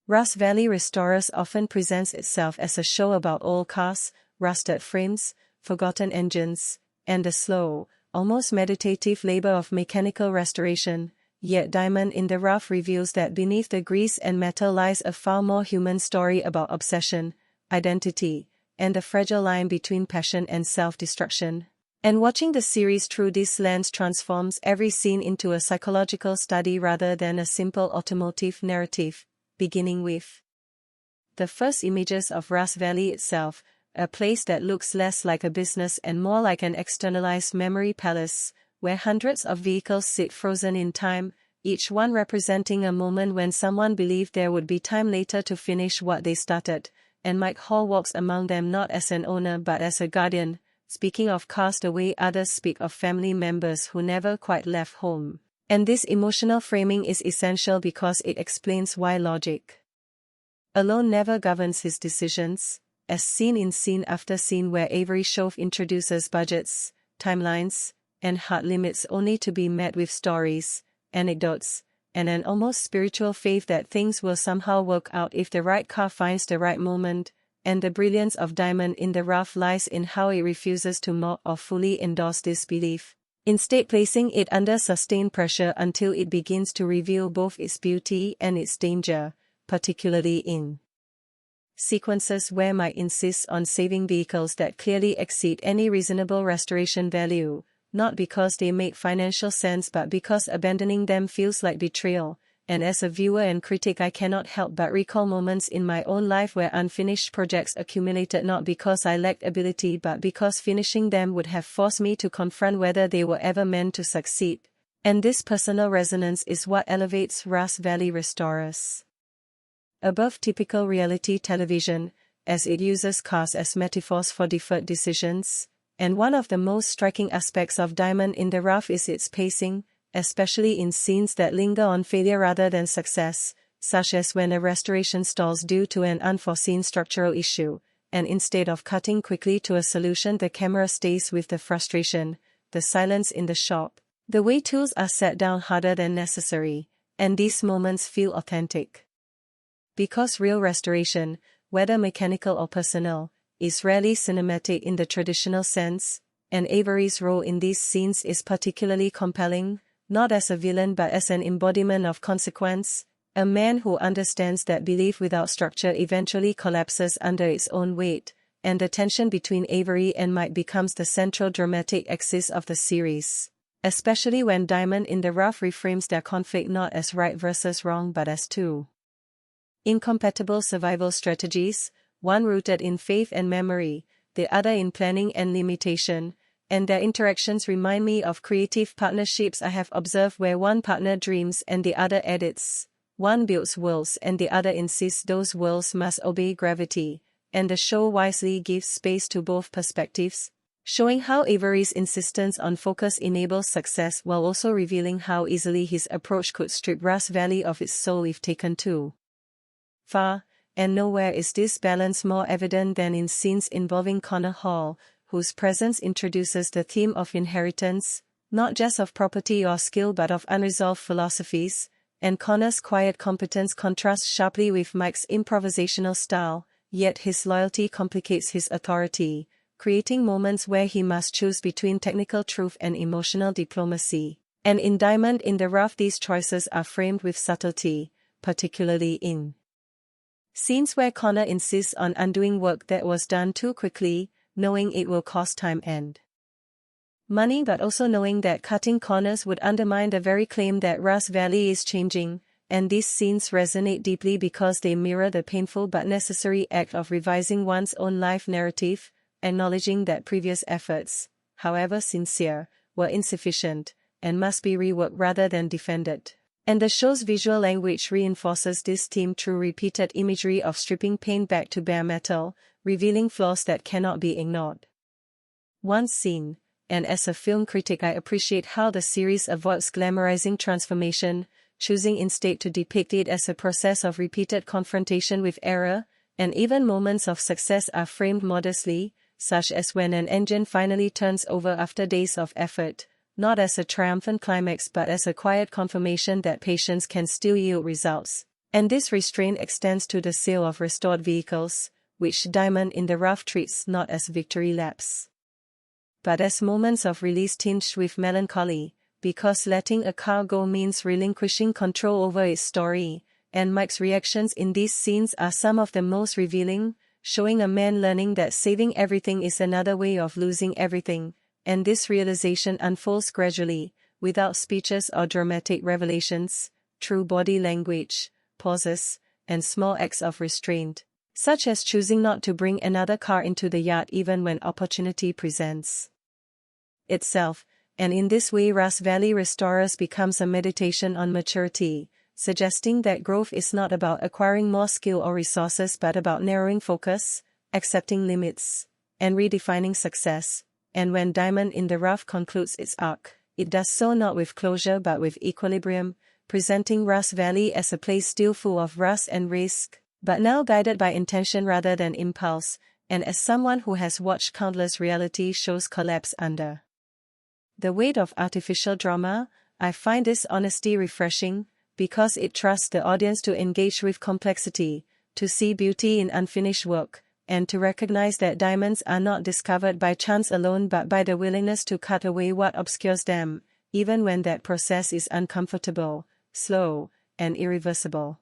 Rust Valley Restorers often presents itself as a show about old cars, rusted frames, forgotten engines, and the slow, almost meditative labor of mechanical restoration, yet Diamond in the Rough reveals that beneath the grease and metal lies a far more human story about obsession, identity, and the fragile line between passion and self-destruction. And watching the series through this lens transforms every scene into a psychological study rather than a simple automotive narrative, beginning with the first images of Rust Valley itself, a place that looks less like a business and more like an externalized memory palace, where hundreds of vehicles sit frozen in time, each one representing a moment when someone believed there would be time later to finish what they started, and Mike Hall walks among them not as an owner but as a guardian, speaking of cast away others speak of family members who never quite left home. And this emotional framing is essential because it explains why logic alone never governs his decisions, as seen in scene after scene where Avery Shove introduces budgets, timelines, and hard limits only to be met with stories, anecdotes, and an almost spiritual faith that things will somehow work out if the right car finds the right moment, and the brilliance of Diamond in the Rough lies in how it refuses to mock or fully endorse this belief, instead placing it under sustained pressure until it begins to reveal both its beauty and its danger, particularly in sequences where Mike insists on saving vehicles that clearly exceed any reasonable restoration value, not because they make financial sense but because abandoning them feels like betrayal. And as a viewer and critic I cannot help but recall moments in my own life where unfinished projects accumulated not because I lacked ability but because finishing them would have forced me to confront whether they were ever meant to succeed. And this personal resonance is what elevates Rust Valley Restorers above typical reality television, as it uses cars as metaphors for deferred decisions. And one of the most striking aspects of Diamond in the Rough is its pacing, especially in scenes that linger on failure rather than success, such as when a restoration stalls due to an unforeseen structural issue, and instead of cutting quickly to a solution the camera stays with the frustration, the silence in the shop, the way tools are set down harder than necessary, and these moments feel authentic. Because real restoration, whether mechanical or personal, is rarely cinematic in the traditional sense, and Avery's role in these scenes is particularly compelling, not as a villain but as an embodiment of consequence, a man who understands that belief without structure eventually collapses under its own weight, and the tension between Avery and Mike becomes the central dramatic axis of the series, especially when Diamond in the Rough reframes their conflict not as right versus wrong but as two incompatible survival strategies, one rooted in faith and memory, the other in planning and limitation, and their interactions remind me of creative partnerships I have observed where one partner dreams and the other edits, one builds worlds and the other insists those worlds must obey gravity, and the show wisely gives space to both perspectives, showing how Avery's insistence on focus enables success while also revealing how easily his approach could strip Rust Valley of its soul if taken too far. And nowhere is this balance more evident than in scenes involving Connor Hall, whose presence introduces the theme of inheritance, not just of property or skill but of unresolved philosophies, and Connor's quiet competence contrasts sharply with Mike's improvisational style, yet his loyalty complicates his authority, creating moments where he must choose between technical truth and emotional diplomacy. And in Diamond in the Rough these choices are framed with subtlety, particularly in scenes where Connor insists on undoing work that was done too quickly, knowing it will cost time and money but also knowing that cutting corners would undermine the very claim that Rust Valley is changing, and these scenes resonate deeply because they mirror the painful but necessary act of revising one's own life narrative, acknowledging that previous efforts, however sincere, were insufficient, and must be reworked rather than defended. And the show's visual language reinforces this theme through repeated imagery of stripping paint back to bare metal, revealing flaws that cannot be ignored. Once seen, and as a film critic I appreciate how the series avoids glamorizing transformation, choosing instead to depict it as a process of repeated confrontation with error, and even moments of success are framed modestly, such as when an engine finally turns over after days of effort, not as a triumphant climax but as a quiet confirmation that patience can still yield results. And this restraint extends to the sale of restored vehicles, which Diamond in the Rough treats not as victory laps, but as moments of release tinged with melancholy, because letting a car go means relinquishing control over its story, and Mike's reactions in these scenes are some of the most revealing, showing a man learning that saving everything is another way of losing everything, and this realization unfolds gradually, without speeches or dramatic revelations, through body language, pauses, and small acts of restraint, such as choosing not to bring another car into the yard even when opportunity presents itself, and in this way Rust Valley Restorers becomes a meditation on maturity, suggesting that growth is not about acquiring more skill or resources but about narrowing focus, accepting limits, and redefining success. And when Diamond in the Rough concludes its arc, it does so not with closure but with equilibrium, presenting Rust Valley as a place still full of rust and risk, but now guided by intention rather than impulse, and as someone who has watched countless reality shows collapse under the weight of artificial drama, I find this honesty refreshing, because it trusts the audience to engage with complexity, to see beauty in unfinished work, and to recognize that diamonds are not discovered by chance alone but by the willingness to cut away what obscures them, even when that process is uncomfortable, slow, and irreversible.